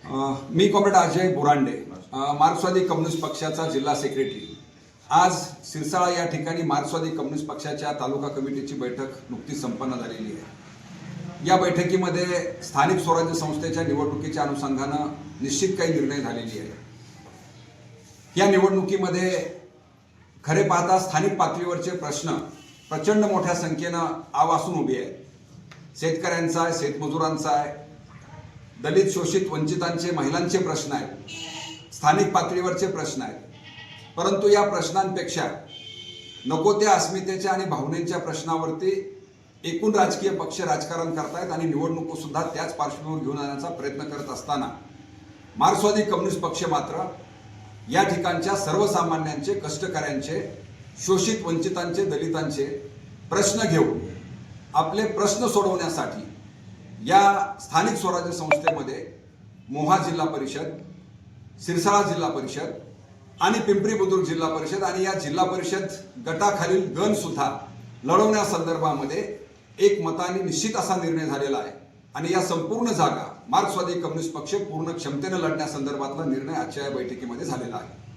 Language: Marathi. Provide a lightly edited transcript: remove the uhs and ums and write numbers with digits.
मी कॉम्रेड अजय बोरांडे, मार्क्सवादी कम्युनिस्ट पक्षाचा जिल्हा सेक्रेटरी। आज सिरसाळा या ठिकाणी मार्क्सवादी कम्युनिस्ट पक्षाच्या तालुका कमिटीची बैठक नुकतीच संपन्न झालेली आहे। या बैठकीमध्ये स्थानिक स्वराज्य संस्थेच्या निवडणुकीच्या अनुषंगानं निश्चित काही निर्णय झालेले आहेत। या निवडणुकीमध्ये खरे पाहता स्थानिक पातळीवरचे प्रश्न प्रचंड मोठ्या संख्येनं आवासून उभे आहेत। शेतकऱ्यांचा आहे, शेतमजुरांचा आहे, दलित शोषित वंचितांचे महिलांचे प्रश्न आहेत, स्थानिक पातळीवरचे प्रश्न आहेत। परंतु या प्रश्नांपेक्षा नको त्या अस्मितेच्या आणि भावनेच्या प्रश्नावरती एकूण राजकीय पक्ष राजकारण करतायत आणि निवडणूक सुद्धा त्याच पार्श्वभूमीवर घेऊन जाण्याचा प्रयत्न करत असताना मार्क्सवादी कम्युनिस्ट पक्ष मात्र या ठिकाणच्या सर्वसामान्यांचे, कष्टकऱ्यांचे, शोषित वंचितांचे, दलितांचे प्रश्न घेऊन आपले प्रश्न सोडवण्यासाठी या स्थानिक स्वराज्य संस्थेमध्ये मोहा जिल्हा परिषद, सिरसाळा जिल्हा परिषद आणि पिंपरी बुद्रुक जिल्हा परिषद आणि या जिल्हा परिषद गटाखालील गण सुद्धा लढवण्यासंदर्भामध्ये एक मताने निश्चित असा निर्णय झालेला आहे आणि या संपूर्ण जागा मार्क्सवादी कम्युनिस्ट पक्ष पूर्ण क्षमतेने लढण्यासंदर्भातला निर्णय आजच्या या बैठकीमध्ये झालेला आहे।